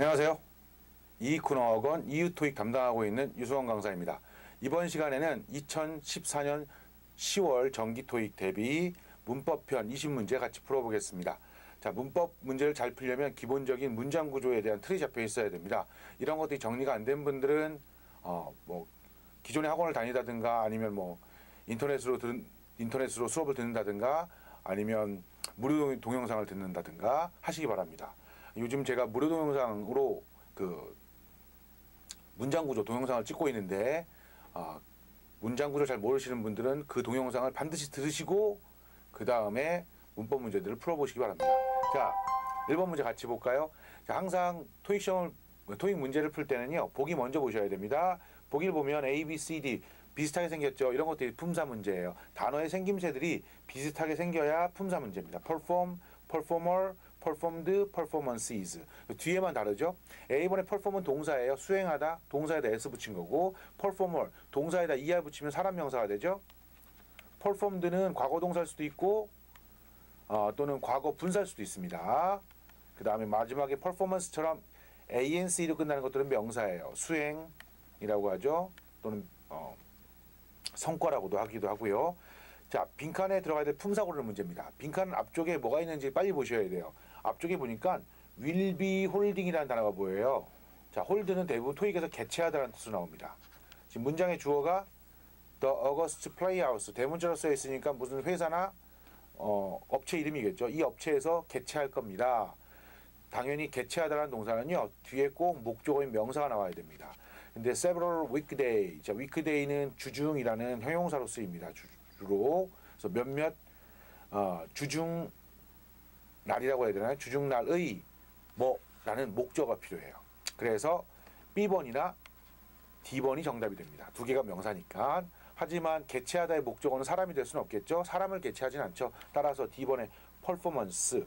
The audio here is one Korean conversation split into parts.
안녕하세요. 이익훈어학원 이유토익 담당하고 있는 유수원 강사입니다. 이번 시간에는 2014년 10월 정기토익 대비 문법편 20문제 같이 풀어보겠습니다. 자, 문법 문제를 잘 풀려면 기본적인 문장 구조에 대한 틀이 잡혀 있어야 됩니다. 이런 것들이 정리가 안 된 분들은 기존에 학원을 다니다든가 아니면 인터넷으로 수업을 듣는다든가 아니면 무료 동영상을 듣는다든가 하시기 바랍니다. 요즘 제가 무료 동영상으로 문장 구조 동영상을 찍고 있는데 문장 구조 잘 모르시는 분들은 그 동영상을 반드시 들으시고 그 다음에 문법 문제들을 풀어보시기 바랍니다. 자, 1번 문제 같이 볼까요? 자, 항상 토익 문제를 풀 때는요, 보기 먼저 보셔야 됩니다. 보기를 보면 A, B, C, D 비슷하게 생겼죠. 이런 것들이 품사 문제예요. 단어의 생김새들이 비슷하게 생겨야 품사 문제입니다. perform, performer, performed, performances. 뒤에만 다르죠. A번에 perform은 동사예요. 수행하다. 동사에다 s 붙인 거고, performer 동사에다 er 붙이면 사람 명사가 되죠. performed는 과거 동사일 수도 있고 또는 과거 분사일 수도 있습니다. 그 다음에 마지막에 performance처럼 anc로 끝나는 것들은 명사예요. 수행이라고 하죠. 또는 성과라고도 하기도 하고요. 자, 빈칸에 들어가야 될 품사 고르는 문제입니다. 빈칸 앞쪽에 뭐가 있는지 빨리 보셔야 돼요. 앞쪽에 보니까 will be holding이라는 단어가 보여요. 자, hold는 대부분 토익에서 개최하다라는 뜻으로 나옵니다. 지금 문장의 주어가 The August Playhouse 대문자로 써 있으니까 무슨 회사나 업체 이름이겠죠. 이 업체에서 개최할 겁니다. 당연히 개최하다라는 동사는요, 뒤에 꼭 목적어인 명사가 나와야 됩니다. 근데 several weekday, 자, weekday는 주중이라는 형용사로 쓰입니다. 주로. 그래서 몇몇 주중 날이라고 해야 되나요? 주중날의 라는 목적어가 필요해요. 그래서 B번이나 D번이 정답이 됩니다. 두 개가 명사니까. 하지만 개최하다의 목적어는 사람이 될 수는 없겠죠. 사람을 개최하진 않죠. 따라서 D번의 performance죠.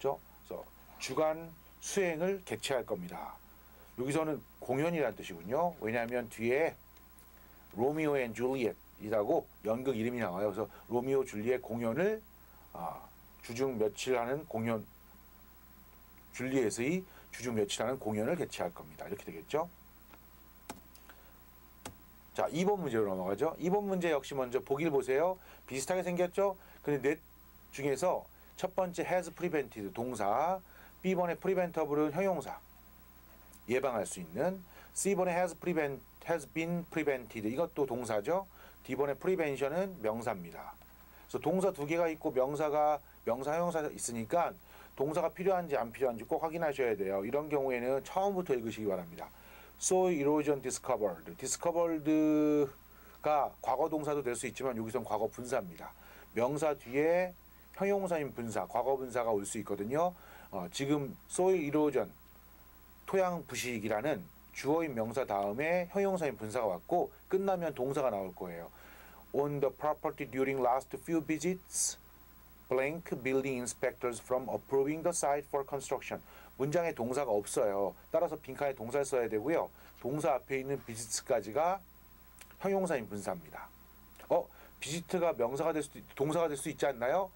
그래서 주간 수행을 개최할 겁니다. 여기서는 공연이라는 뜻이군요. 왜냐하면 뒤에 로미오 앤 줄리엣이라고 연극 이름이 나와요. 그래서 로미오 줄리엣 공연을 주중 며칠 하는 공연, 줄리엣의 주중 며칠 하는 공연을 개최할 겁니다. 이렇게 되겠죠. 자, 2번 문제로 넘어가죠. 2번 문제 역시 먼저 보기를 보세요. 비슷하게 생겼죠. 근데 넷 중에서 첫 번째 has prevented 동사, B번의 preventable은 형용사, 예방할 수 있는, C번의 has been prevented 이것도 동사죠. D번의 prevention은 명사입니다. 그래서 동사 두 개가 있고 명사 형용사 있으니까 동사가 필요한지 안 필요한지 꼭 확인하셔야 돼요. 이런 경우에는 처음부터 읽으시기 바랍니다. Soil erosion discovered. discovered가 과거 동사도 될 수 있지만 여기서는 과거 분사입니다. 명사 뒤에 형용사인 분사, 과거 분사가 올 수 있거든요. 지금 soil erosion, 토양 부식이라는 주어인 명사 다음에 형용사인 분사가 왔고 끝나면 동사가 나올 거예요. On the property during last few visits, blank building inspectors from approving the site for construction. 문장에 동사가 없어요. 따라서 빈칸에 동사를 써야 되고요. 동사 앞에 있는 visits까지가 형용사인 분사입니다. visit가 동사가 될 수 있지 않나요?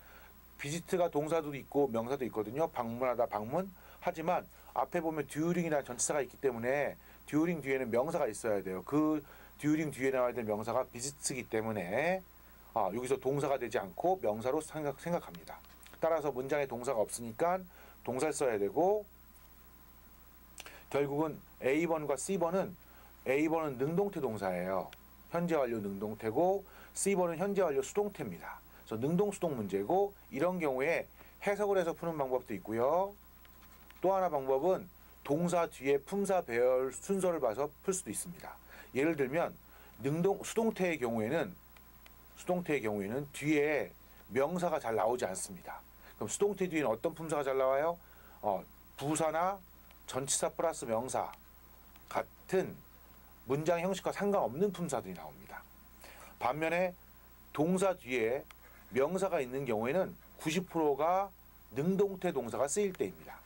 visit가 동사도 있고 명사도 있거든요. 방문하다, 방문. 하지만 앞에 보면 during이라는 전치사가 있기 때문에 during 뒤에는 명사가 있어야 돼요. 그 during 뒤에 나와야 될 명사가 visits이기 때문에 여기서 동사가 되지 않고 명사로 생각합니다. 따라서 문장에 동사가 없으니까 동사를 써야 되고, 결국은 A번과 C번은 A번은 능동태 동사예요. 현재 완료 능동태고 C번은 현재 완료 수동태입니다. 그래서 능동수동 문제고, 이런 경우에 해석을 해서 푸는 방법도 있고요. 또 하나 방법은 동사 뒤에 품사 배열 순서를 봐서 풀 수도 있습니다. 예를 들면 수동태의 경우에는 뒤에 명사가 잘 나오지 않습니다. 그럼 수동태 뒤에는 어떤 품사가 잘 나와요? 부사나 전치사 플러스 명사 같은 문장 형식과 상관없는 품사들이 나옵니다. 반면에 동사 뒤에 명사가 있는 경우에는 90%가 능동태 동사가 쓰일 때입니다.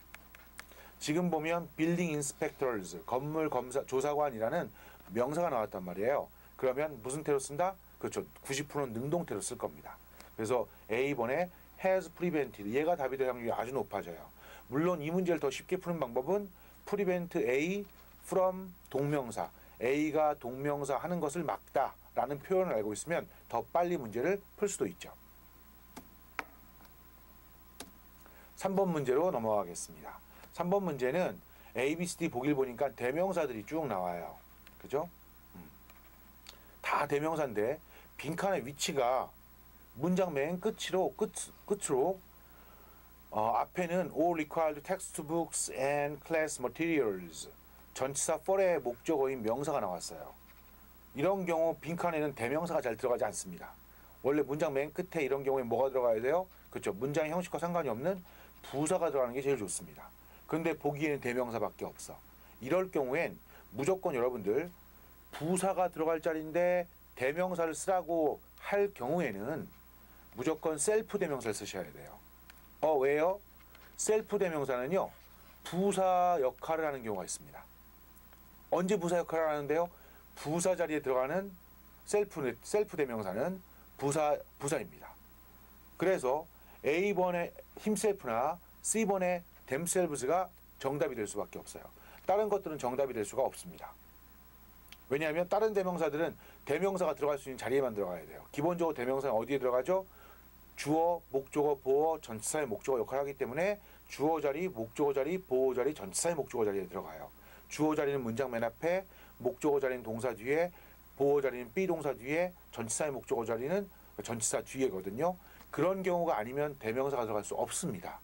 지금 보면 building inspectors, 건물 검사 조사관이라는 명사가 나왔단 말이에요. 그러면 무슨 태로 쓴다? 그렇죠. 90%는 능동태로 쓸 겁니다. 그래서 A번에 has prevented, 얘가 답이 될 확률이 아주 높아져요. 물론 이 문제를 더 쉽게 푸는 방법은 prevent A from 동명사. A가 동명사 하는 것을 막다 라는 표현을 알고 있으면 더 빨리 문제를 풀 수도 있죠. 3번 문제로 넘어가겠습니다. 3번 문제는 A, B, C, D 보기를 보니까 대명사들이 쭉 나와요. 그죠? 다 대명사인데 빈칸의 위치가 문장 맨 끝으로 앞에는 all required textbooks and class materials 전치사 for의 목적어인 명사가 나왔어요. 이런 경우 빈칸에는 대명사가 잘 들어가지 않습니다. 원래 문장 맨 끝에 이런 경우에 뭐가 들어가야 돼요? 그렇죠. 문장의 형식과 상관이 없는 부사가 들어가는 게 제일 좋습니다. 근데 보기에는 대명사밖에 없어. 이럴 경우엔 무조건 여러분들 부사가 들어갈 자리인데 대명사를 쓰라고 할 경우에는 무조건 셀프 대명사를 쓰셔야 돼요. 왜요? 셀프 대명사는요, 부사 역할을 하는 경우가 있습니다. 언제 부사 역할을 하는데요? 부사 자리에 들어가는 셀프 대명사는 부사입니다. 그래서 A번의 himself나 C번의 themselves가 정답이 될 수밖에 없어요. 다른 것들은 정답이 될 수가 없습니다. 왜냐하면 다른 대명사들은 대명사가 들어갈 수 있는 자리에만 들어가야 돼요. 기본적으로 대명사는 어디에 들어가죠? 주어, 목적어, 보어, 전치사의 목적어 역할을 하기 때문에 주어 자리, 목적어 자리, 보어 자리, 전치사의 목적어 자리에 들어가요. 주어 자리는 문장 맨 앞에, 목적어 자리는 동사 뒤에, 보어 자리는 비동사 뒤에, 전치사의 목적어 자리는 전치사 뒤에거든요. 그런 경우가 아니면 대명사가 들어갈 수 없습니다.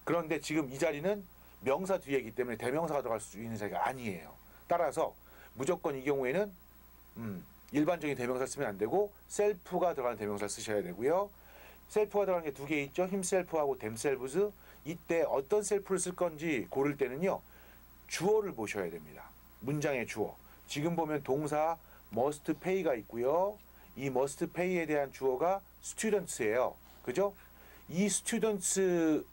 그런데 지금 이 자리는 명사 뒤에이기 때문에 대명사가 들어갈 수 있는 자리가 아니에요. 따라서 무조건 이 경우에는 일반적인 대명사 쓰면 안 되고 셀프가 들어가는 대명사를 쓰셔야 되고요. 셀프가 들어가는 게 두 개 있죠. himself하고 themselves. 이때 어떤 셀프를 쓸 건지 고를 때는요, 주어를 보셔야 됩니다. 문장의 주어. 지금 보면 동사 must pay가 있고요. 이 must pay에 대한 주어가 students예요. 그죠? 이 students를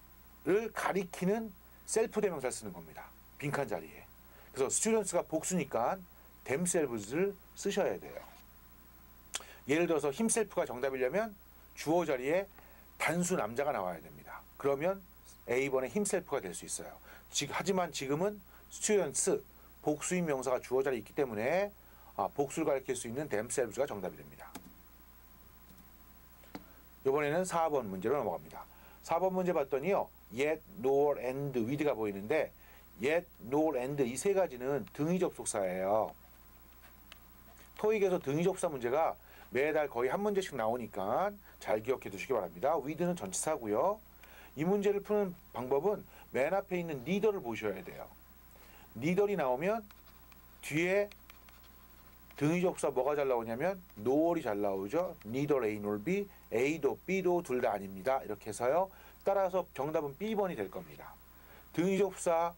가리키는 셀프 대명사를 쓰는 겁니다. 빈칸 자리에. 그래서 students가 복수니까 themselves를 쓰셔야 돼요. 예를 들어서 himself가 정답이려면 주어 자리에 단수 남자가 나와야 됩니다. 그러면 A번의 himself가 될 수 있어요. 하지만 지금은 students, 복수인 명사가 주어 자리에 있기 때문에 복수를 가리킬 수 있는 themselves가 정답이 됩니다. 이번에는 4번 문제로 넘어갑니다. 4번 문제 봤더니요, yet, nor, and, with가 보이는데 yet, nor, and 이 세 가지는 등위 접속사예요. 토익에서 등위 접속사 문제가 매달 거의 한 문제씩 나오니까 잘 기억해 두시기 바랍니다. with는 전치사고요. 이 문제를 푸는 방법은 맨 앞에 있는 neither를 보셔야 돼요. neither이 나오면 뒤에 등위 접속사 뭐가 잘 나오냐면 nor이 잘 나오죠. neither A nor B, A도 B도 둘 다 아닙니다. 이렇게 해서요. 따라서 정답은 B번이 될 겁니다. 등위 접속사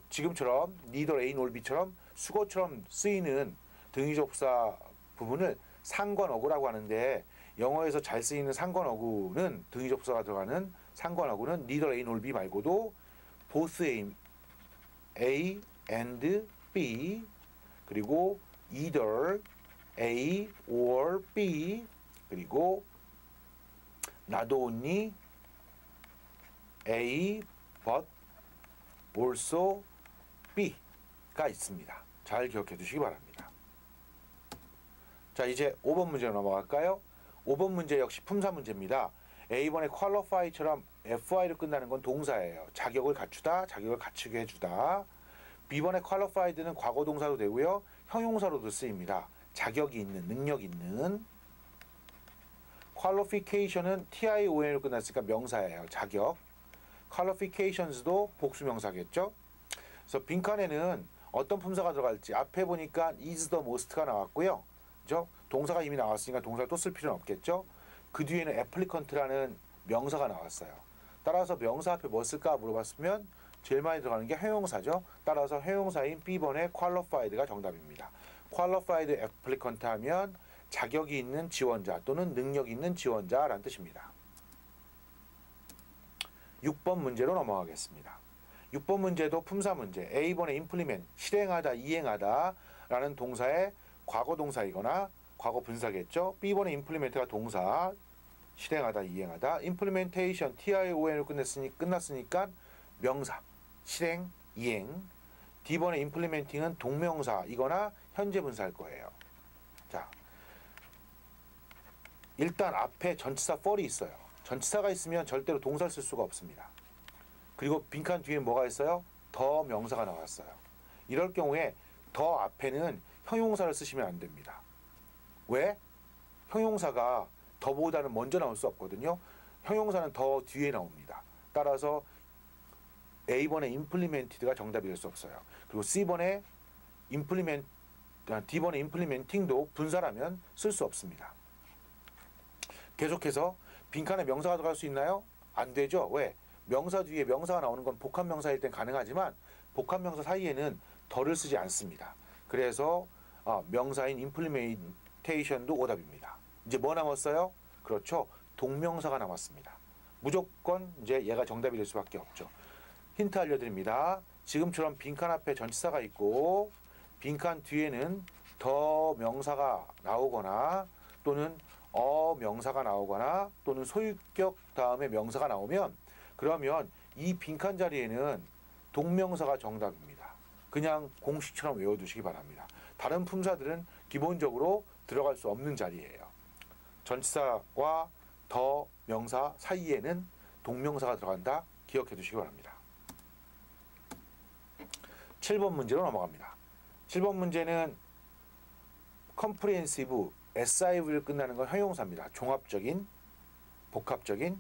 지금처럼 neither A nor B처럼 수거처럼 쓰이는 등위 접속사 부분을 상관어구라고 하는데 영어에서 잘 쓰이는 상관어구는 등위 접속사가 들어가는 상관어구는 neither A nor B 말고도 both A and B 그리고 either A or B 그리고 not only A but also B가 있습니다. 잘 기억해 두시기 바랍니다. 자, 이제 5번 문제로 넘어갈까요? 5번 문제 역시 품사 문제입니다. A번의 qualify처럼 FY로 끝나는 건 동사예요. 자격을 갖추다, 자격을 갖추게 해주다. B번의 qualified는 과거 동사도 되고요. 형용사로도 쓰입니다. 자격이 있는, 능력 있는. qualification은 TION으로 끝났으니까 명사예요. 자격. qualifications도 복수명사겠죠. 그래서 빈칸에는 어떤 품사가 들어갈지 앞에 보니까 is the most가 나왔고요. 그죠? 동사가 이미 나왔으니까 동사를 또 쓸 필요는 없겠죠. 그 뒤에는 applicant라는 명사가 나왔어요. 따라서 명사 앞에 뭐 쓸까 물어봤으면 제일 많이 들어가는 게 형용사죠. 따라서 형용사인 B번의 qualified가 정답입니다. qualified applicant 하면 자격이 있는 지원자 또는 능력 있는 지원자라는 뜻입니다. 6번 문제로 넘어가겠습니다. 6번 문제도 품사 문제. A번의 implement, 실행하다, 이행하다 라는 동사의 과거 동사이거나 과거 분사겠죠. B번의 implement가 동사, 실행하다, 이행하다. implementation, TION으로 끝났으니까 명사, 실행, 이행. D번의 implementing은 동명사이거나 현재 분사일 거예요. 자, 일단 앞에 전치사 for이 있어요. 전치사가 있으면 절대로 동사를 쓸 수가 없습니다. 그리고 빈칸 뒤에 뭐가 있어요? 더 명사가 나왔어요. 이럴 경우에 더 앞에는 형용사를 쓰시면 안 됩니다. 왜? 형용사가 더보다는 먼저 나올 수 없거든요. 형용사는 더 뒤에 나옵니다. 따라서 A번의 implemented가 정답이 될 수 없어요. 그리고 C번의 D번의 implementing도 분사라면 쓸 수 없습니다. 계속해서 빈칸에 명사가 들어갈 수 있나요? 안 되죠. 왜? 명사 뒤에 명사가 나오는 건 복합명사일 땐 가능하지만 복합명사 사이에는 더를 쓰지 않습니다. 그래서 명사인 implementation도 오답입니다. 이제 뭐 남았어요? 그렇죠. 동명사가 남았습니다. 무조건 이제 얘가 정답이 될 수밖에 없죠. 힌트 알려드립니다. 지금처럼 빈칸 앞에 전치사가 있고 빈칸 뒤에는 더 명사가 나오거나 또는 명사가 나오거나 또는 소유격 다음에 명사가 나오면 그러면 이 빈칸 자리에는 동명사가 정답입니다. 그냥 공식처럼 외워두시기 바랍니다. 다른 품사들은 기본적으로 들어갈 수 없는 자리예요. 전치사와 더 명사 사이에는 동명사가 들어간다. 기억해 두시기 바랍니다. 7번 문제로 넘어갑니다. 7번 문제는 comprehensive, SIV를 끝나는 건 형용사입니다. 종합적인, 복합적인,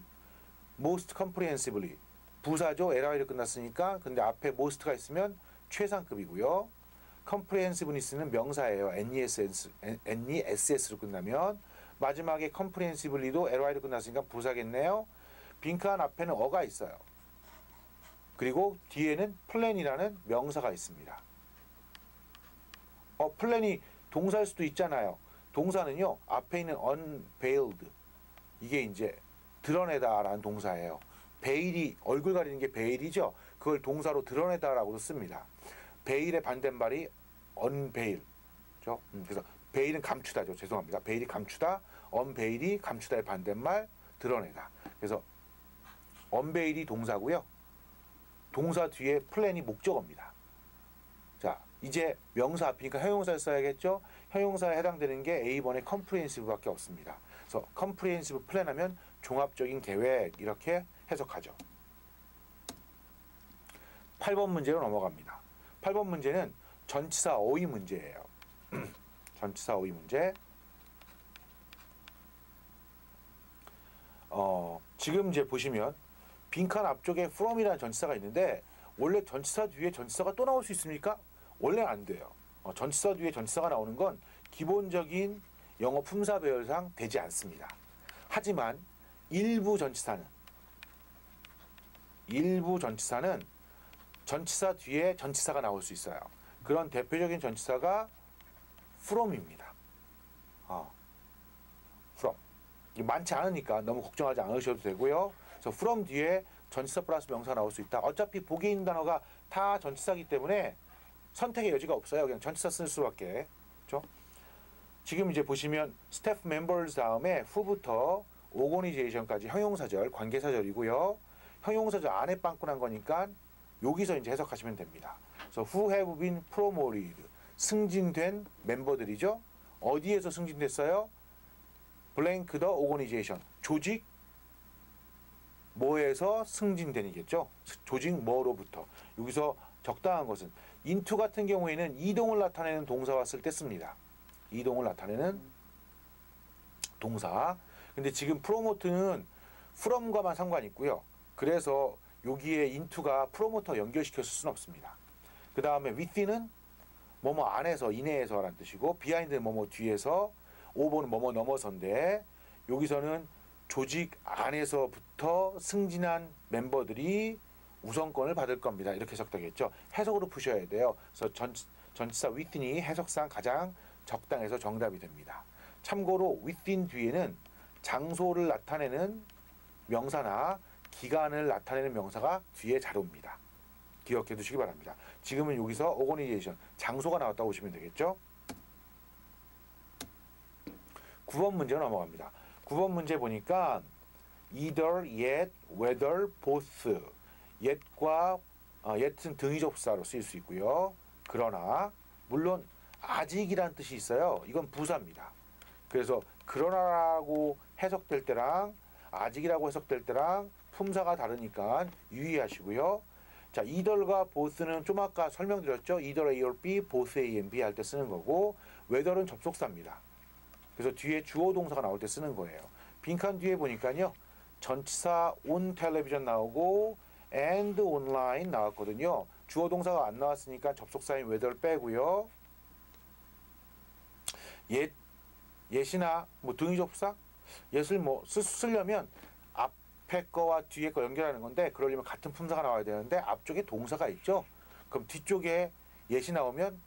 most comprehensively, 부사죠. LI를 끝났으니까. 근데 앞에 most가 있으면 최상급이고요. comprehensiveness는 명사예요. NESS로 끝나면. 마지막에 comprehensively도 LI로 끝났으니까 부사겠네요. 빈칸 앞에는 어가 있어요. 그리고 뒤에는 plan이라는 명사가 있습니다. plan이 동사일 수도 있잖아요. 동사는요, 앞에 있는 unveiled, 이게 이제 드러내다라는 동사예요. 베일이, 얼굴 가리는 게 베일이죠. 그걸 동사로 드러내다라고도 씁니다. 베일의 반대말이 unveil. 그래서 베일은 감추다죠. 죄송합니다. 베일이 감추다, unveil이 감추다의 반대말, 드러내다. 그래서 unveil이 동사고요. 동사 뒤에 plan이 목적어입니다. 자, 이제 명사 앞이니까 형용사를 써야겠죠. 형용사에 해당되는 게 A번의 comprehensive밖에 없습니다. 그래서 comprehensive plan 하면 종합적인 계획 이렇게 해석하죠. 8번 문제로 넘어갑니다. 8번 문제는 전치사 어휘 문제예요. 전치사 어휘 문제. 지금 이제 보시면 빈칸 앞쪽에 from이라는 전치사가 있는데 원래 전치사 뒤에 전치사가 또 나올 수 있습니까? 원래 안 돼요. 전치사 뒤에 전치사가 나오는 건 기본적인 영어 품사 배열상 되지 않습니다. 하지만 일부 전치사는 전치사 뒤에 전치사가 나올 수 있어요. 그런 대표적인 전치사가 from입니다. from. 많지 않으니까 너무 걱정하지 않으셔도 되고요. 그래서 from 뒤에 전치사 플러스 명사가 나올 수 있다. 어차피 보기에 있는 단어가 다 전치사이기 때문에 선택의 여지가 없어요. 그냥 전치사 쓸 수밖에. 그렇죠? 지금 이제 보시면 staff members 다음에 who부터 organization까지 형용사절, 관계사절이고요. 형용사절 안에 빵꾸난 거니까 여기서 이제 해석하시면 됩니다. 그래서 who have been promoted, 승진된 멤버들이죠. 어디에서 승진됐어요? blank the organization, 조직 뭐에서 승진된이겠죠. 조직 뭐로부터. 여기서 적당한 것은 into 같은 경우에는 이동을 나타내는 동사와 쓸 때 씁니다. 이동을 나타내는 동사. 근데 지금 promote는 from과만 상관이 있고요. 그래서 여기에 into가 promoter 연결시켰을 수는 없습니다. 그 다음에 within은 뭐뭐 안에서, 이내에서라는 뜻이고 behind는 뭐뭐 뒤에서, over는 뭐뭐 넘어서인데 여기서는 조직 안에서부터 승진한 멤버들이 우선권을 받을 겁니다. 이렇게 해석되겠죠. 해석으로 푸셔야 돼요. 그래서 전치사 within이 해석상 가장 적당해서 정답이 됩니다. 참고로 within 뒤에는 장소를 나타내는 명사나 기간을 나타내는 명사가 뒤에 잘 옵니다. 기억해 두시기 바랍니다. 지금은 여기서 organization, 장소가 나왔다고 보시면 되겠죠. 9번 문제로 넘어갑니다. 9번 문제 보니까 either, yet, whether, both, yet과 yet은 등위 접사로 쓰일 수 있고요. 그러나 물론 아직이란 뜻이 있어요. 이건 부사입니다. 그래서 그러나라고 해석될 때랑 아직이라고 해석될 때랑 품사가 다르니까 유의하시고요. 자, either과 both는 좀 아까 설명드렸죠. either A or B, both A and B 할 때 쓰는 거고 whether은 접속사입니다. 그래서 뒤에 주어 동사가 나올 때 쓰는 거예요. 빈칸 뒤에 보니까요. 전치사 on television na오고 and online 나왔거든요. 주어 동사가 안 나왔으니까 접속사인 whether 빼고요. yet이나 뭐 등위 접사? yet을 뭐 쓰려면 앞에 거와 뒤에 거 연결하는 건데 그러려면 같은 품사가 나와야 되는데 앞쪽에 동사가 있죠. 그럼 뒤쪽에 yet이 나오면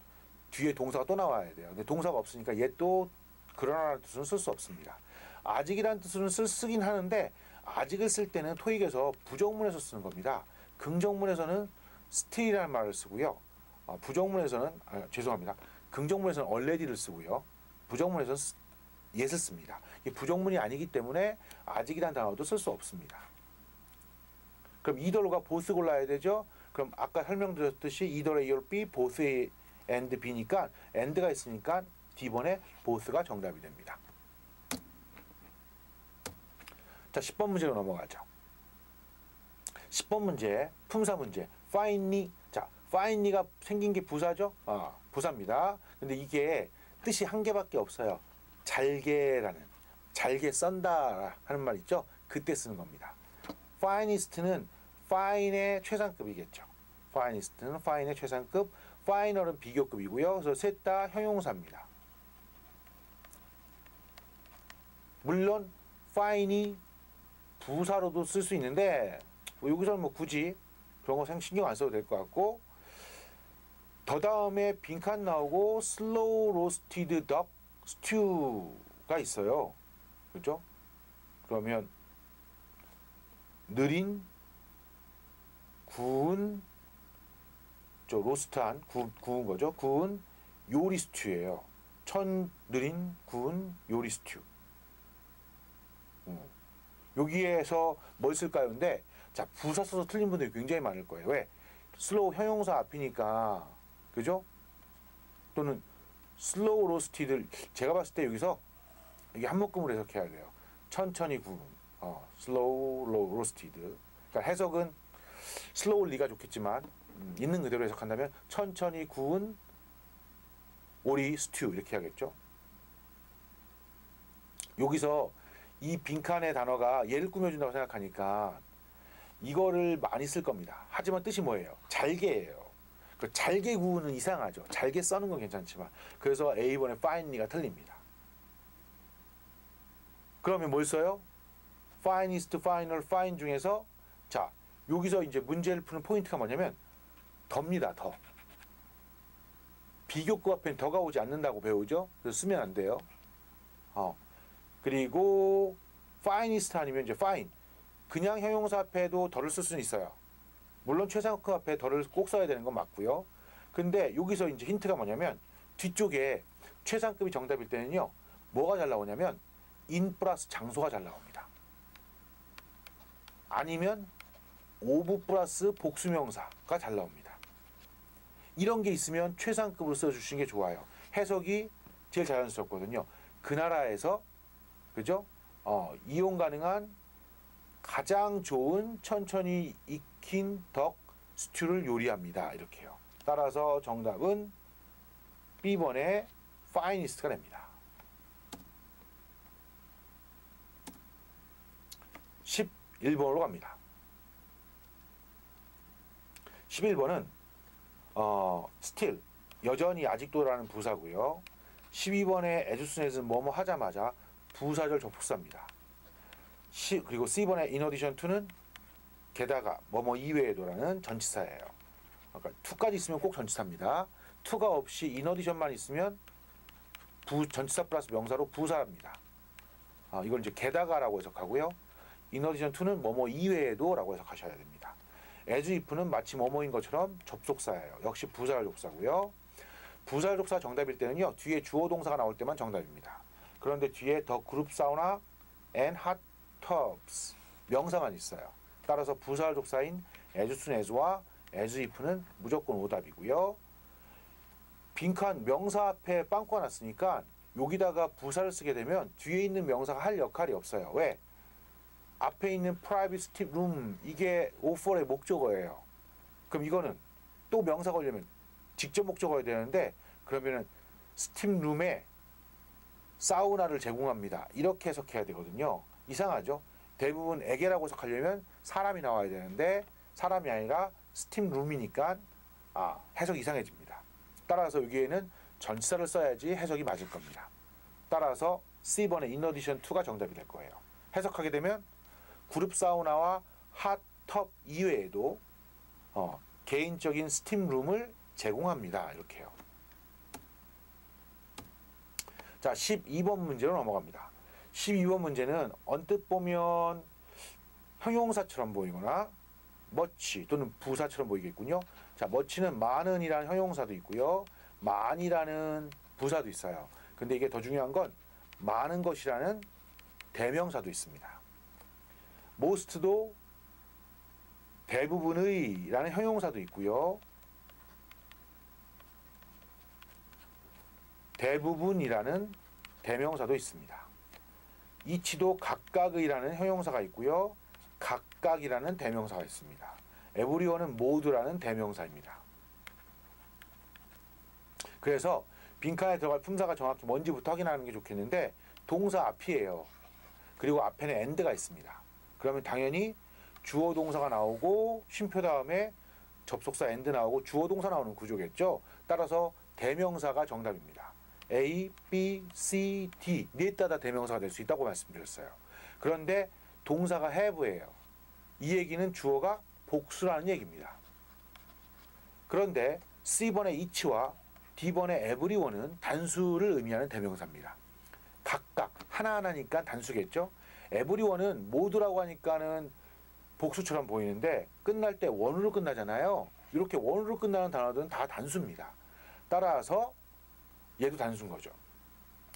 뒤에 동사가 또 나와야 돼요. 근데 동사가 없으니까 yet도 그러나라는 뜻은 쓸 수 없습니다. 아직이라는 뜻은 쓰긴 하는데 아직을 쓸 때는 토익에서 부정문에서 쓰는 겁니다. 긍정문에서는 still이라는 말을 쓰고요. 부정문에서는 죄송합니다. 긍정문에서는 already를 쓰고요. 부정문에서는 yet을 씁니다. 이게 부정문이 아니기 때문에 아직이라는 단어도 쓸 수 없습니다. 그럼 either가 both 골라야 되죠. 그럼 아까 설명드렸듯이 either A or B, both A and B니까 and가 있으니까 D번에 both가 정답이 됩니다. 자, 10번 문제로 넘어가죠. 10번 문제, 품사 문제. finely. 자, finely가 생긴 게 부사죠? 부사입니다. 근데 이게 뜻이 한 개밖에 없어요. 잘게라는, 잘게 썬다 하는 말 있죠? 그때 쓰는 겁니다. finest는 fine의 최상급이겠죠. finest는 fine의 최상급, finer은 비교급이고요. 그래서 셋 다 형용사입니다. 물론 fine이 부사로도 쓸 수 있는데 뭐 여기서는 뭐 굳이 그런 거 신경 안 써도 될 것 같고 더 다음에 빈칸 나오고 slow roasted duck stew가 있어요. 그렇죠? 그러면 느린 구운 로스트한 구운 거죠. 구운 요리 스튜예요. 느린 구운 요리 스튜. 여기에서 뭘 쓸까요? 근데 자, 부사 써서 틀린 분들이 굉장히 많을 거예요. 왜? 슬로우 형용사 앞이니까 그죠? 또는 슬로우 로스티드 제가 봤을 때 여기서 이게 한 묶음으로 해석해야 돼요. 천천히 구운 슬로우 로스티드. 그러니까 해석은 슬로우리가 좋겠지만 있는 그대로 해석한다면 천천히 구운 오리 스튜 이렇게 하겠죠. 여기서 이 빈칸의 단어가 얘를 꾸며준다고 생각하니까 이거를 많이 쓸 겁니다. 하지만 뜻이 뭐예요? 잘게예요. 그 잘게 구우는 이상하죠. 잘게 써는 건 괜찮지만 그래서 A번에 finely가 틀립니다. 그러면 뭘 써요? finest, final, fine 중에서 자 여기서 이제 문제를 푸는 포인트가 뭐냐면 더입니다. 더. 비교급 앞엔 더가 오지 않는다고 배우죠. 그래서 쓰면 안 돼요. 그리고 finest 아니면 이제 fine. 그냥 형용사 앞에도 더를 쓸 수는 있어요. 물론 최상급 앞에 더를 꼭 써야 되는 건 맞고요. 근데 여기서 이제 힌트가 뭐냐면 뒤쪽에 최상급이 정답일 때는요. 뭐가 잘 나오냐면 in 플러스 장소가 잘 나옵니다. 아니면 오브 플러스 복수명사가 잘 나옵니다. 이런 게 있으면 최상급으로 써주시는 게 좋아요. 해석이 제일 자연스럽거든요. 그 나라에서 그죠? 이용 가능한 가장 좋은 천천히 익힌 덕 스튜를 요리합니다. 이렇게요. 따라서 정답은 B번의 finest가 됩니다. 11번으로 갑니다. 11번은 still 여전히 아직도라는 부사고요. 12번의 as soon as 뭐뭐 하자마자 부사절 접속사입니다. 그리고 C번의 in addition to는 게다가 뭐뭐 이외에도라는 전치사예요. 그러니까 to까지 있으면 꼭 전치사입니다. to가 없이 in addition만 있으면 전치사 플러스 명사로 부사입니다. 이걸 이제 게다가라고 해석하고요. in addition to는 뭐뭐 이외에도라고 해석하셔야 됩니다. as if는 마치 뭐뭐인 것처럼 접속사예요. 역시 부사절 접사고요. 부사절 접사 정답일 때는요. 뒤에 주어 동사가 나올 때만 정답입니다. 그런데 뒤에 더 그룹 사우나 and hot tubs 명사만 있어요. 따라서 부사절 접사인 as soon as와 as if는 무조건 오답이고요. 빈칸 명사 앞에 빵꾸가 났으니까 여기다가 부사를 쓰게 되면 뒤에 있는 명사가 할 역할이 없어요. 왜? 앞에 있는 private room 이게 offer의 목적어예요. 그럼 이거는 또 명사 걸려면 직접 목적어야 되는데 그러면은 스팀룸에 사우나를 제공합니다. 이렇게 해석해야 되거든요. 이상하죠? 대부분 에게라고 해석하려면 사람이 나와야 되는데 사람이 아니라 스팀룸이니까 해석이 이상해집니다. 따라서 여기에는 전치사를 써야지 해석이 맞을 겁니다. 따라서 C번의 in addition to가 정답이 될 거예요. 해석하게 되면 그룹 사우나와 핫텁 이외에도 개인적인 스팀룸을 제공합니다. 이렇게요. 자, 12번 문제로 넘어갑니다. 12번 문제는 언뜻 보면 형용사처럼 보이거나 much 또는 부사처럼 보이겠군요. 자, much는 많은이라는 형용사도 있고요. 많이라는 부사도 있어요. 근데 이게 더 중요한 건 많은 것이라는 대명사도 있습니다. most도 대부분의라는 형용사도 있고요. 대부분이라는 대명사도 있습니다. each도 각각의라는 형용사가 있고요. 각각이라는 대명사가 있습니다. everyone은 모두라는 대명사입니다. 그래서 빈칸에 들어갈 품사가 정확히 뭔지부터 확인하는 게 좋겠는데 동사 앞이에요. 그리고 앞에는 and가 있습니다. 그러면 당연히 주어 동사가 나오고 쉼표 다음에 접속사 and 나오고 주어 동사 나오는 구조겠죠. 따라서 대명사가 정답입니다. A, B, C, D 네 따라 대명사가 될 수 있다고 말씀드렸어요. 그런데 동사가 have예요. 이 얘기는 주어가 복수라는 얘기입니다. 그런데 C번의 each와 D번의 everyone은 단수를 의미하는 대명사입니다. 각각 하나하나니까 단수겠죠. everyone은 모두라고 하니까는 복수처럼 보이는데 끝날 때 원으로 끝나잖아요. 이렇게 원으로 끝나는 단어들은 다 단수입니다. 따라서 얘도 단수인 거죠.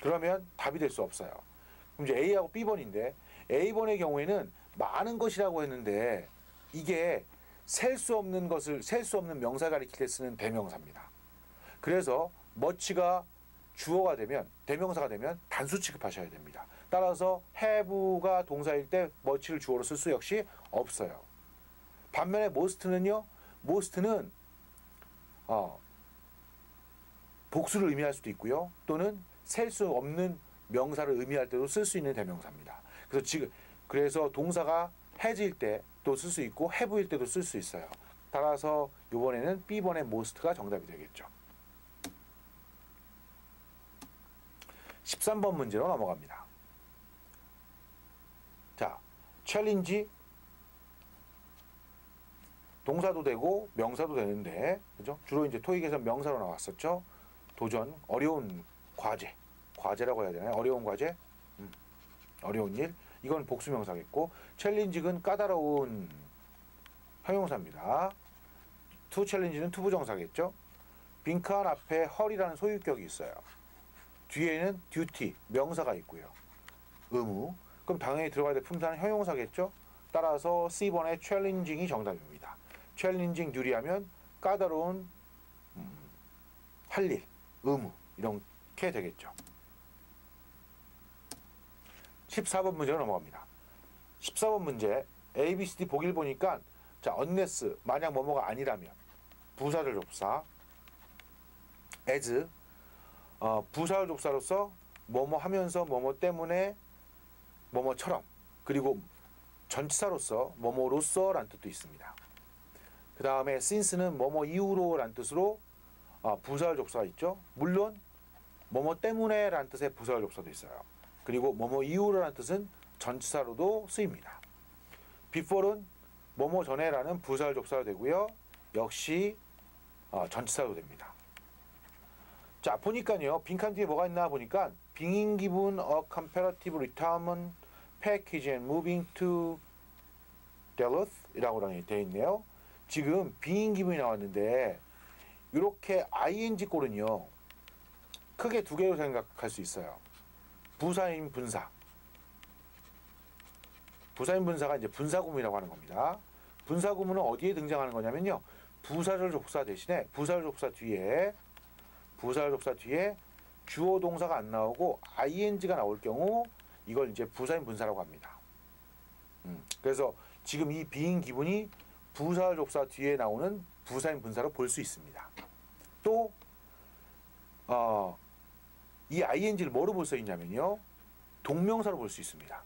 그러면 답이 될 수 없어요. 그럼 이제 A하고 B번인데 A번의 경우에는 많은 것이라고 했는데 이게 셀 수 없는 것을 셀 수 없는 명사 가리킬 때 쓰는 대명사입니다. 그래서 much가 주어가 되면 대명사가 되면 단수 취급하셔야 됩니다. 따라서 have가 동사일 때 much를 주어로 쓸 수 역시 없어요. 반면에 most는요. most는 복수를 의미할 수도 있고요. 또는 셀 수 없는 명사를 의미할 때도 쓸 수 있는 대명사입니다. 그래서 동사가 has일 때도 쓸 수 있고 have일 때도 쓸 수 있어요. 따라서 이번에는 B번의 most가 정답이 되겠죠. 13번 문제로 넘어갑니다. 자, 챌린지 동사도 되고 명사도 되는데 그죠? 주로 이제 토익에서 명사로 나왔었죠. 도전, 어려운 과제라고 해야 되나요? 어려운 과제, 어려운 일. 이건 복수명사겠고 챌린지는 까다로운 형용사입니다. 투 챌린지는 투부정사겠죠. 빈칸 앞에 헐이라는 소유격이 있어요. 뒤에는 듀티, 명사가 있고요. 의무. 그럼 당연히 들어가야 될 품사는 형용사겠죠. 따라서 C번의 challenging이 정답입니다. challenging 듀리하면 까다로운 할 일, 의무 이렇게 되겠죠. 14번 문제로 넘어갑니다. 14번 문제 A, B, C, D 보기를 보니까 자, unless 만약 뭐뭐가 아니라면 부사절 접사 as 부사절 접사로서 뭐뭐 하면서 뭐뭐 때문에 뭐뭐처럼 그리고 전치사로서 뭐뭐로서라는 뜻도 있습니다. 그 다음에 since는 뭐뭐 이후로라는 뜻으로 부사절 접사가 있죠. 물론 뭐뭐 때문에라는 뜻의 부사절 접사도 있어요. 그리고 뭐뭐 이후로라는 뜻은 전치사로도 쓰입니다. before는 뭐뭐 전에라는 부사절 접사가 되고요. 역시 전치사도 됩니다. 자, 보니까요. 빈칸 뒤에 뭐가 있나 보니까 being given a comparative retirement package and moving to Duluth 이라고 되어 있네요. 지금 being given이 나왔는데 이렇게 ing 꼴은요. 크게 두 개로 생각할 수 있어요. 부사인 분사. 부사인 분사가 이제 분사구문이라고 하는 겁니다. 분사구문은 어디에 등장하는 거냐면요. 부사절 족사 대신에 부사절 족사 뒤에 주어 동사가 안 나오고 ing가 나올 경우 이걸 이제 부사인 분사라고 합니다. 그래서 지금 이 being 기분이 부사절 족사 뒤에 나오는 부사인 분사로 볼 수 있습니다. 또 이 ing를 뭐로 볼 수 있냐면요. 동명사로 볼 수 있습니다.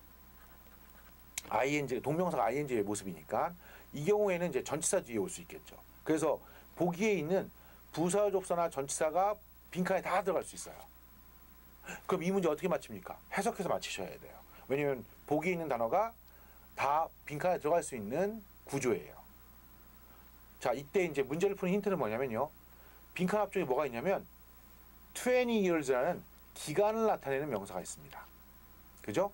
동명사가 ing의 모습이니까 이 경우에는 이제 전치사 뒤에 올 수 있겠죠. 그래서 보기에 있는 부사 족사나 전치사가 빈칸에 다 들어갈 수 있어요. 그럼 이 문제 어떻게 맞춥니까? 해석해서 맞히셔야 돼요. 왜냐면 보기에 있는 단어가 다 빈칸에 들어갈 수 있는 구조예요. 자, 이때 이제 문제를 푸는 힌트는 뭐냐면요. 빈칸 앞쪽에 뭐가 있냐면 20 years라는 기간을 나타내는 명사가 있습니다. 그죠?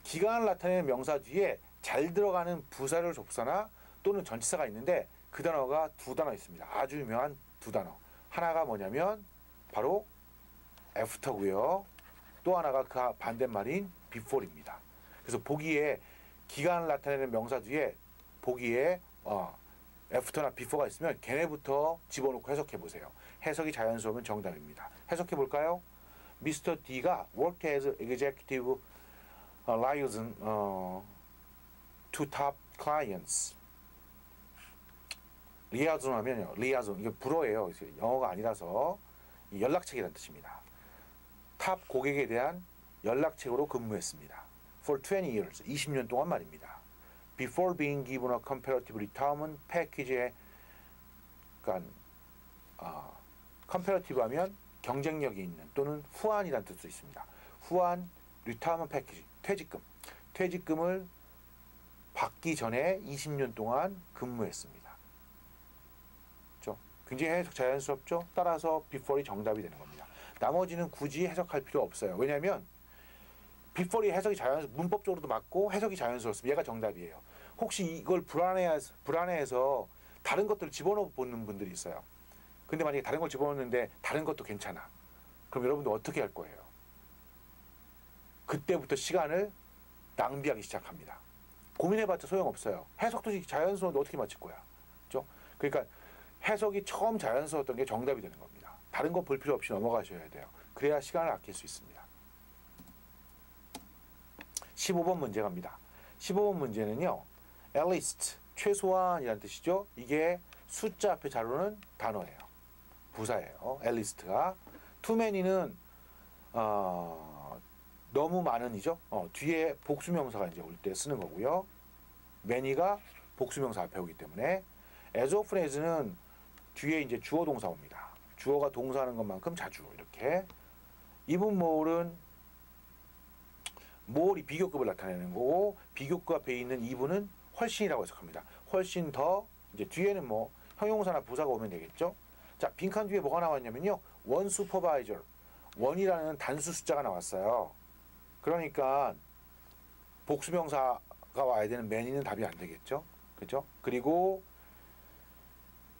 기간을 나타내는 명사 뒤에 잘 들어가는 부사절 족사나 또는 전치사가 있는데 그 단어가 두 단어 있습니다. 아주 유명한 두 단어. 하나가 뭐냐면 바로 after고요. 또 하나가 그 반대말인 before입니다. 그래서 보기에 기간을 나타내는 명사 뒤에 보기에 after나 before가 있으면 걔네부터 집어넣고 해석해 보세요. 해석이 자연스러우면 정답입니다. 해석해 볼까요? Mr. D가 worked as executive liaison to top clients. 리아존 하면요. 리아존 이게 불어예요. 영어가 아니라서 연락책이라는 뜻입니다. 탑 고객에 대한 연락책으로 근무했습니다. For 20 years, 20년 동안 말입니다. Before being given a comparative retirement package에 그러니까 comparative 하면 경쟁력이 있는 또는 후한이라는 뜻도 있습니다. 후한 retirement package, 퇴직금을 받기 전에 20년 동안 근무했습니다. 그렇죠? 굉장히 해석 자연스럽죠? 따라서 before이 정답이 되는 겁니다. 나머지는 굳이 해석할 필요 없어요. 왜냐하면 before이 해석이 문법적으로도 맞고 해석이 자연스럽습니다. 얘가 정답이에요. 혹시 이걸 불안해해서 다른 것들을 집어넣어 보는 분들이 있어요. 근데 만약에 다른 걸 집어넣는데 다른 것도 괜찮아. 그럼 여러분들 어떻게 할 거예요? 그때부터 시간을 낭비하기 시작합니다. 고민해봤자 소용없어요. 해석도 자연스러운데 어떻게 맞힐 거야? 그렇죠? 그러니까 해석이 처음 자연스러웠던 게 정답이 되는 겁니다. 다른 거 볼 필요 없이 넘어가셔야 돼요. 그래야 시간을 아낄 수 있습니다. 15번 문제 갑니다. 15번 문제는요. at least, 최소한이라는 뜻이죠. 이게 숫자 앞에 잘 오는 단어예요. 부사예요. at least가. too many는 너무 많은이죠. 뒤에 복수명사가 이제 올 때 쓰는 거고요. many가 복수명사 앞에 오기 때문에 as often as는 뒤에 이제 주어 동사 옵니다. 주어가 동사하는 것만큼 자주 이렇게. even more는 more이 비교급을 나타내는 거고 비교급 앞에 있는 even은 훨씬이라고 해석합니다. 훨씬 더 이제 뒤에는 뭐 형용사나 부사가 오면 되겠죠. 자, 빈칸 뒤에 뭐가 나왔냐면요. one supervisor, 원이라는 단수 숫자가 나왔어요. 그러니까 복수명사가 와야 되는 many는 답이 안 되겠죠. 그죠? 그리고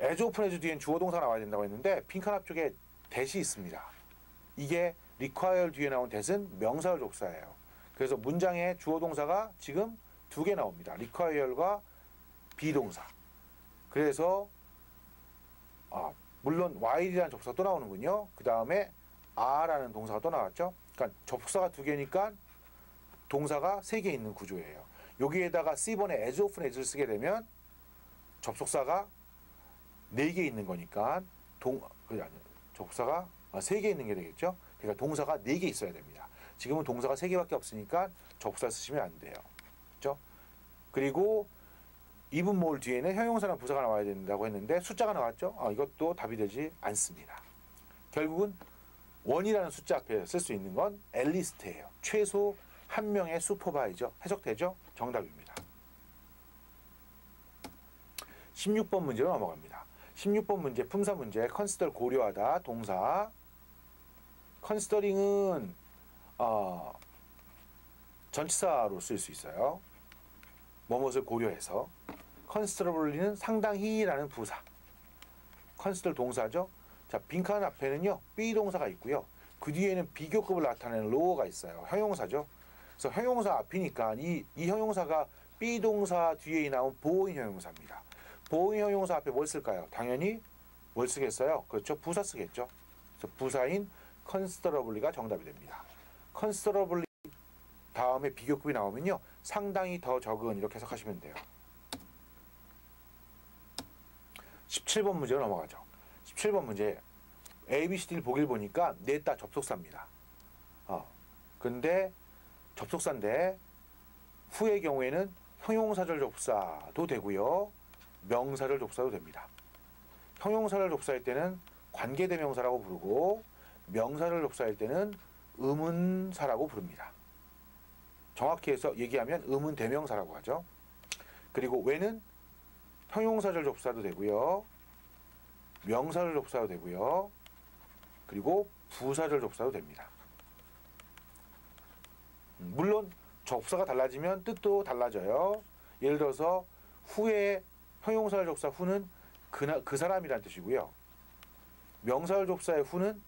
as often as 뒤엔 주어 동사가 나와야 된다고 했는데 빈칸 앞쪽에 that이 있습니다. 이게 require 뒤에 나온 that은 명사절 족사예요. 그래서 문장에 주어 동사가 지금 두 개 나옵니다. require과 비동사. 그래서 물론 while이라는 접사가 또 나오는군요. 그 다음에 are라는 동사가 또 나왔죠. 그러니까 접사가 두 개니까 동사가 세 개 있는 구조예요. 여기에다가 C번에 as often as를 쓰게 되면 접속사가 네 개 있는 거니까 접사가 세 개 있는 게 되겠죠. 그러니까 동사가 네 개 있어야 됩니다. 지금은 동사가 세 개밖에 없으니까 접사 쓰시면 안 돼요. 그렇죠? 그리고 even more 뒤에는 형용사나 부사가 나와야 된다고 했는데 숫자가 나왔죠. 이것도 답이 되지 않습니다. 결국은 원이라는 숫자 앞에 쓸 수 있는 건 at least예요. 최소 한 명의 슈퍼바이저. 해석되죠? 정답입니다. 16번 문제로 넘어갑니다. 16번 문제 품사 문제 컨시더 고려하다 동사. 컨시더링은 전치사로 쓸 수 있어요. 뭐뭇을 고려해서. considerably는 상당히라는 부사. consider 동사죠. 자, 빈칸 앞에는요. be 동사가 있고요. 그 뒤에는 비교급을 나타내는 lower가 있어요. 형용사죠. 그래서 형용사 앞이니까 이 형용사가 be 동사 뒤에 나온 보어인 형용사입니다. 보응 형용사 앞에 뭘 쓸까요? 당연히 뭘 쓰겠어요? 그렇죠. 부사 쓰겠죠. 그래서 부사인 considerably가 정답이 됩니다. considerably 다음에 비교급이 나오면요. 상당히 더 적은 이렇게 해석하시면 돼요. 17번 문제로 넘어가죠. 17번 문제 A, B, C, D를 보길 보니까 넷 다 접속사입니다. 근데 접속사인데 후의 경우에는 형용사절 접사도 되고요. 명사절 접사도 됩니다. 형용사절 접사일 때는 관계대명사라고 부르고 명사절 접사일 때는 의문사라고 부릅니다. 정확히 해서 얘기하면 의문대명사라고 하죠. 그리고 왜는 형용사절 접사도 되고요. 명사절 접사도 되고요. 그리고 부사절 접사도 됩니다. 물론 접사가 달라지면 뜻도 달라져요. 예를 들어서 후에 형용사절 접사 후는 그 사람이라는 뜻이고요. 명사절 접사의 후는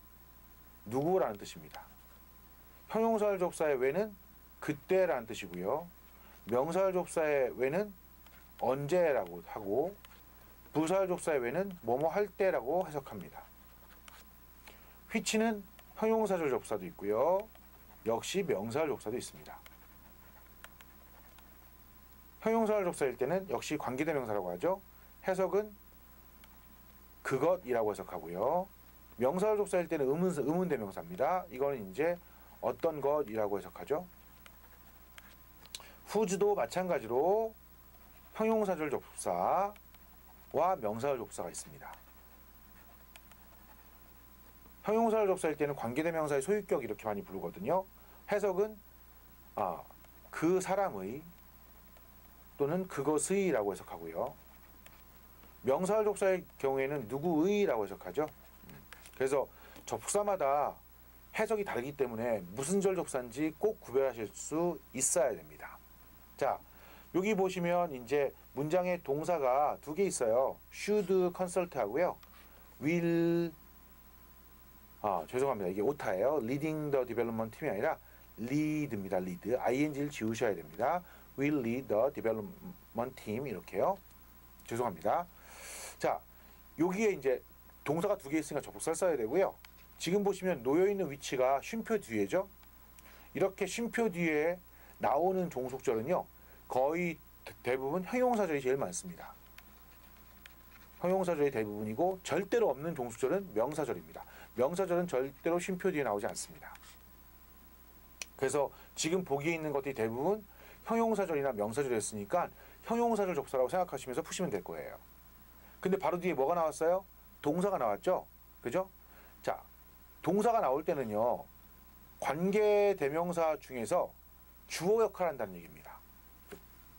누구라는 뜻입니다. 형용사절 접사의 왜는 그때라는 뜻이고요. 명사절 접사의 왜는 언제라고 하고 부사절 접사의 왜는 뭐뭐 할 때라고 해석합니다. which는 형용사절 접사도 있고요. 역시 명사절 접사도 있습니다. 형용사절 접사일 때는 역시 관계대명사라고 하죠. 해석은 그것이라고 해석하고요. 명사절 접사일 때는 의문대명사입니다. 이거는 이제 어떤 것이라고 해석하죠. whose도 마찬가지로 형용사절 접사와 명사절 접사가 있습니다. 형용사절 접사일 때는 관계대명사의 소유격 이렇게 많이 부르거든요. 해석은 그 사람의 또는 그것의라고 해석하고요. 명사절 접사의 경우에는 누구의라고 해석하죠. 그래서 접사마다 해석이 다르기 때문에 무슨 절 접사인지 꼭 구별하실 수 있어야 됩니다. 자, 여기 보시면 이제 문장에 동사가 두 개 있어요. should consult 하고요. will 죄송합니다. 이게 오타예요. leading the development 팀이 아니라 lead입니다. lead. ing를 지우셔야 됩니다. will lead the development team 이렇게요. 죄송합니다. 자, 여기에 이제 동사가 두 개 있으니까 접속사를 써야 되고요. 지금 보시면 놓여 있는 위치가 쉼표 뒤에죠. 이렇게 쉼표 뒤에 나오는 종속절은요. 거의 대부분 형용사절이 제일 많습니다. 형용사절이 대부분이고 절대로 없는 종속절은 명사절입니다. 명사절은 절대로 쉼표 뒤에 나오지 않습니다. 그래서 지금 보기에 있는 것들이 대부분 형용사절이나 명사절이었으니까 형용사절 접사라고 생각하시면서 푸시면 될 거예요. 근데 바로 뒤에 뭐가 나왔어요? 동사가 나왔죠? 그죠? 자, 동사가 나올 때는요. 관계대명사 중에서 주어 역할을 한다는 얘기입니다.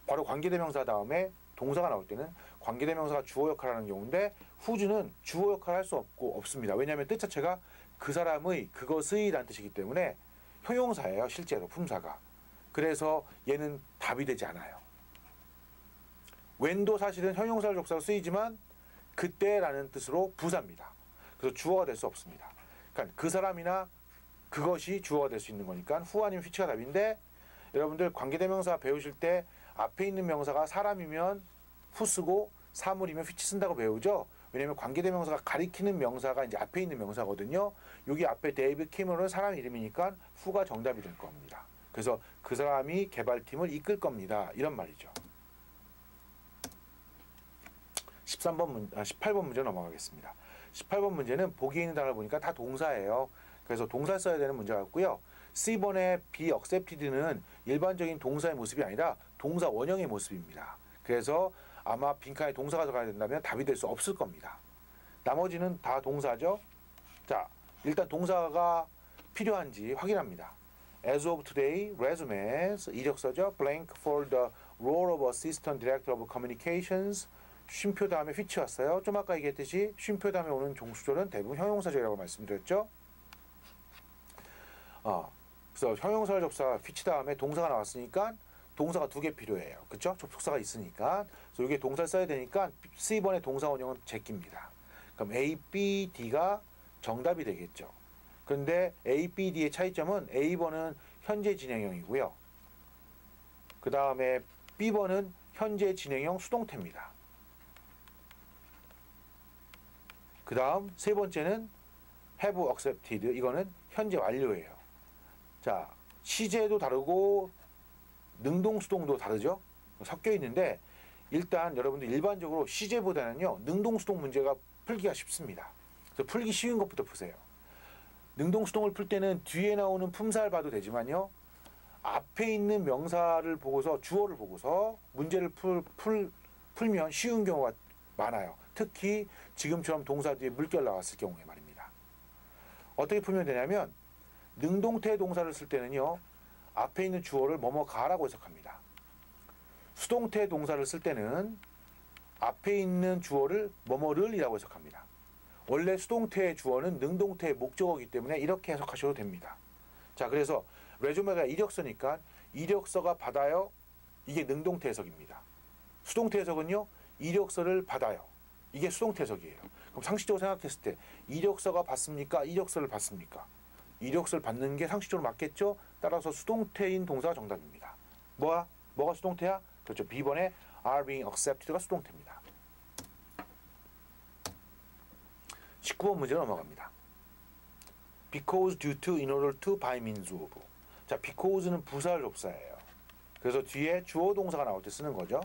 바로 관계대명사 다음에 동사가 나올 때는 관계대명사가 주어 역할을 하는 경우인데 whose는 주어 역할을 할 수 없습니다. 왜냐하면 뜻 자체가 그 사람의, 그것의 라는 뜻이기 때문에 형용사예요. 실제로 품사가. 그래서 얘는 답이 되지 않아요. when도 사실은 형용사를 접사로 쓰이지만 그때라는 뜻으로 부사입니다. 그래서 주어가 될 수 없습니다. 그러니까 그 사람이나 그것이 주어가 될 수 있는 거니까 who 아니면 which가 답인데 여러분들 관계대명사 배우실 때 앞에 있는 명사가 사람이면 who 쓰고 사물이면 which 쓴다고 배우죠. 왜냐하면 관계대명사가 가리키는 명사가 이제 앞에 있는 명사거든요. 여기 앞에 데이비드 캐머런 사람 이름이니까 who가 정답이 될 겁니다. 그래서 그 사람이 개발팀을 이끌 겁니다. 이런 말이죠. 18번 문제 넘어가겠습니다. 18번 문제는 보기에 있는 단어를 보니까 다 동사예요. 그래서 동사 써야 되는 문제 같고요. C번의 be accepted는 일반적인 동사의 모습이 아니라 동사 원형의 모습입니다. 그래서 아마 빈칸에 동사가 들어가야 된다면 답이 될 수 없을 겁니다. 나머지는 다 동사죠. 자, 일단 동사가 필요한지 확인합니다. As of today, resumes, 이력서죠. Blank for the role of Assistant Director of Communications. 쉼표 다음에 which 왔어요. 좀 아까 얘기했듯이 쉼표 다음에 오는 종수절은 대부분 형용사절이라고 말씀드렸죠. 그래서 형용사절 접사 which 다음에 동사가 나왔으니까 동사가 두 개 필요해요. 그렇죠? 접속사가 있으니까. 그래서 이게 동사를 써야 되니까 C번의 동사 원형은 제끼입니다. 그럼 A, B, D가 정답이 되겠죠. 그런데 A, B, D의 차이점은 A번은 현재 진행형이고요. 그 다음에 B번은 현재 진행형 수동태입니다. 그 다음 세 번째는 have accepted. 이거는 현재 완료예요. 자, 시제도 다르고 능동수동도 다르죠. 섞여 있는데 일단 여러분들 일반적으로 시제보다는요 능동수동 문제가 풀기가 쉽습니다. 그래서 풀기 쉬운 것부터 푸세요. 능동수동을 풀 때는 뒤에 나오는 품사를 봐도 되지만요 앞에 있는 명사를 보고서 주어를 보고서 문제를 풀면 쉬운 경우가 많아요. 특히 지금처럼 동사 뒤에 물결 나왔을 경우에 말입니다. 어떻게 풀면 되냐면 능동태 동사를 쓸 때는요 앞에 있는 주어를 뭐뭐 가라고 해석합니다. 수동태 동사를 쓸 때는 앞에 있는 주어를 뭐뭐를이라고 해석합니다. 원래 수동태의 주어는 능동태의 목적어이기 때문에 이렇게 해석하셔도 됩니다. 자, 그래서 레주메가 이력서니까 이력서가 받아요. 이게 능동태 해석입니다. 수동태 해석은요. 이력서를 받아요. 이게 수동태 해석이에요. 그럼 상식적으로 생각했을 때 이력서가 받습니까? 이력서를 받습니까? 이력서를 받는 게 상식적으로 맞겠죠? 따라서 수동태인 동사가 정답입니다. 뭐가 수동태야? 그렇죠. B번에 are being accepted가 수동태입니다. 19번 문제 넘어갑니다. Because, due to, in order to, by means of. 자, because는 부사접사예요. 그래서 뒤에 주어 동사가 나올 때 쓰는 거죠.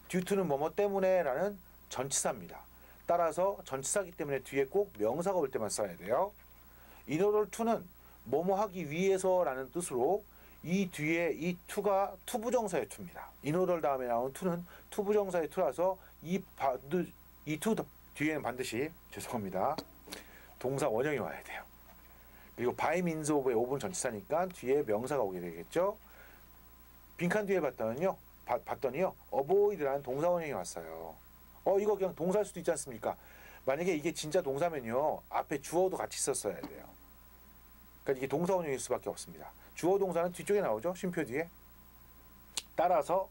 due to는 뭐뭐 때문에라는 전치사입니다. 따라서 전치사기 때문에 뒤에 꼭 명사가 올 때만 써야 돼요. in order to는 뭐뭐 하기 위해서라는 뜻으로 이 뒤에 이 to가 투부정사의 to입니다. in order 다음에 나온 to는 투부정사의 to라서 이 to 뒤에는 반드시 죄송합니다. 동사 원형이 와야 돼요. 그리고 by means of의 of는 전치사니까 뒤에 명사가 오게 되겠죠. 빈칸 뒤에 봤더니요. avoid라는 동사 원형이 왔어요. 이거 그냥 동사일 수도 있지 않습니까? 만약에 이게 진짜 동사면요. 앞에 주어도 같이 썼어야 돼요. 그러니까 이게 동사 원형일 수밖에 없습니다. 주어 동사는 뒤쪽에 나오죠. 쉼표 뒤에. 따라서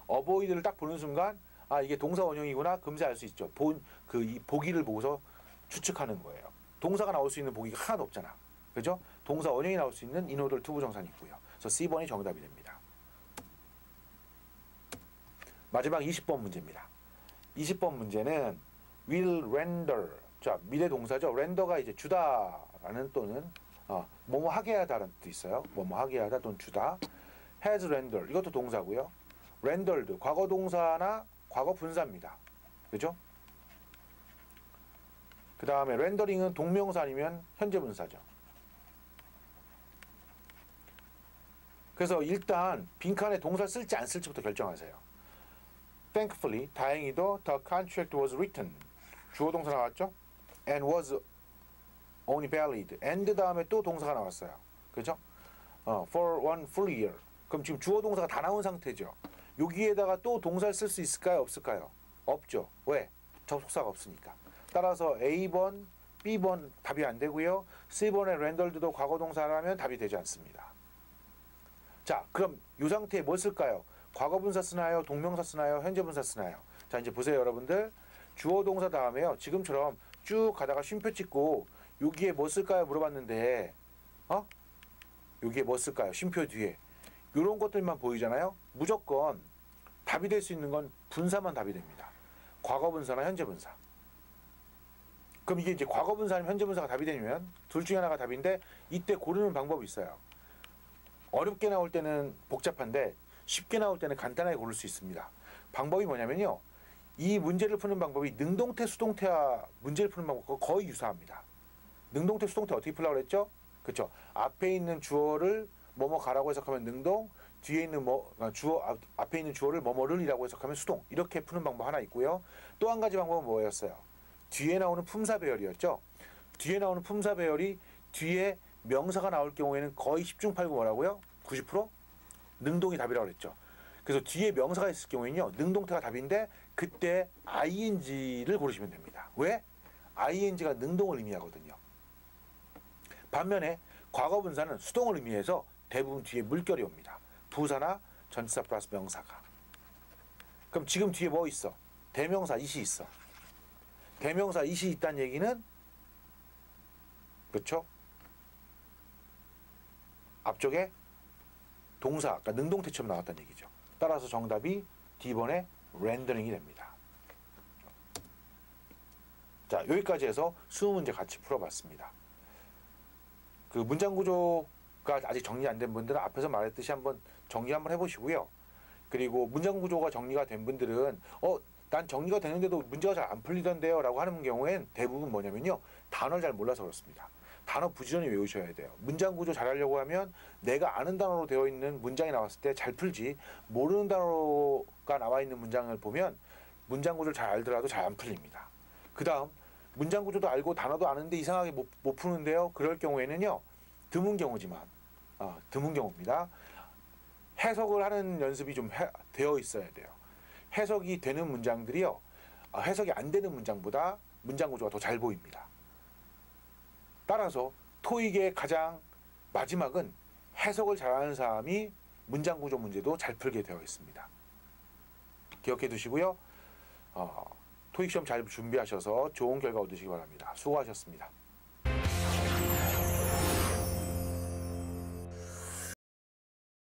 avoid를 딱 보는 순간 이게 동사 원형이구나 금세 알 수 있죠. 이 보기를 보고서 추측하는 거예요. 동사가 나올 수 있는 보기가 하나도 없잖아. 그죠? 동사 원형이 나올 수 있는 인오돌 투부정사는 있고요. 그래서 C번이 정답이 됩니다. 마지막 20번 문제입니다. 20번 문제는 will render. 자, 미래 동사죠. render가 이제 주다라는 또는 뭐뭐 하게 하다라는 뜻도 있어요. 뭐뭐 하게 하다 또는 주다. has rendered. 이것도 동사고요. rendered. 과거 동사나 과거 분사입니다. 그죠? 그 다음에 rendering은 동명사 아니면 현재 분사죠. 그래서 일단 빈칸에 동사 쓸지 안 쓸지부터 결정하세요. Thankfully, 다행히도 the contract was written. 주어 동사 나왔죠? And was only valid. and 다음에 또 동사가 나왔어요. 그죠? For one full year. 그럼 지금 주어 동사가 다 나온 상태죠. 여기에다가 또 동사를 쓸 수 있을까요? 없을까요? 없죠. 왜? 접속사가 없으니까. 따라서 A번, B번 답이 안 되고요. C번의 rendered도 과거 동사라면 답이 되지 않습니다. 자, 그럼 이 상태에 뭐 쓸까요? 과거 분사 쓰나요? 동명사 쓰나요? 현재 분사 쓰나요? 자, 이제 보세요, 여러분들. 주어 동사 다음에요. 지금처럼 쭉 가다가 쉼표 찍고 여기에 뭐 쓸까요? 물어봤는데 여기에 뭐 쓸까요? 쉼표 뒤에. 이런 것들만 보이잖아요. 무조건 답이 될 수 있는 건 분사만 답이 됩니다. 과거 분사나 현재 분사. 그럼 이게 이제 과거 분사 아니면 현재 분사가 답이 되면 둘 중에 하나가 답인데 이때 고르는 방법이 있어요. 어렵게 나올 때는 복잡한데 쉽게 나올 때는 간단하게 고를 수 있습니다. 방법이 뭐냐면요. 이 문제를 푸는 방법이 능동태, 수동태와 문제를 푸는 방법과 거의 유사합니다. 능동태, 수동태 어떻게 풀려고 그랬죠? 그렇죠. 앞에 있는 주어를 뭐뭐 가라고 해석하면 능동, 뒤에 있는 앞에 있는 주어를 뭐뭐를이라고 해석하면 수동. 이렇게 푸는 방법 하나 있고요. 또 한 가지 방법은 뭐였어요? 뒤에 나오는 품사 배열이었죠. 뒤에 나오는 품사 배열이 뒤에 명사가 나올 경우에는 거의 10중 8구 뭐라고요? 90%? 능동이 답이라고 그랬죠. 그래서 뒤에 명사가 있을 경우에는요. 능동태가 답인데 그때 ing를 고르시면 됩니다. 왜? ing가 능동을 의미하거든요. 반면에 과거 분사는 수동을 의미해서 대부분 뒤에 물결이 옵니다. 부사나 전치사 플러스 명사가. 그럼 지금 뒤에 뭐 있어? 대명사 it이 있어. 대명사 it이 있다는 얘기는 그렇죠? 앞쪽에 동사, 아까 능동태처럼 나왔다는 얘기죠. 따라서 정답이 D번의 rendering이 됩니다. 자, 여기까지 해서 20문제 같이 풀어봤습니다. 그 문장 구조가 아직 정리 안 된 분들은 앞에서 말했듯이 한번 정리 한번 해보시고요. 그리고 문장 구조가 정리가 된 분들은 난 정리가 되는데도 문제가 잘 안 풀리던데요 라고 하는 경우엔 대부분 뭐냐면요, 단어를 잘 몰라서 그렇습니다. 단어 부지런히 외우셔야 돼요. 문장 구조 잘 하려고 하면 내가 아는 단어로 되어 있는 문장이 나왔을 때 잘 풀지, 모르는 단어가 나와 있는 문장을 보면 문장 구조를 잘 알더라도 잘 안 풀립니다. 그 다음 문장 구조도 알고 단어도 아는데 이상하게 못 푸는데요, 그럴 경우에는요, 드문 경우지만 드문 경우입니다. 해석을 하는 연습이 좀 되어 있어야 돼요. 해석이 되는 문장들이요, 해석이 안 되는 문장보다 문장 구조가 더 잘 보입니다. 따라서 토익의 가장 마지막은 해석을 잘하는 사람이 문장 구조 문제도 잘 풀게 되어 있습니다. 기억해 두시고요. 토익 시험 잘 준비하셔서 좋은 결과 얻으시기 바랍니다. 수고하셨습니다.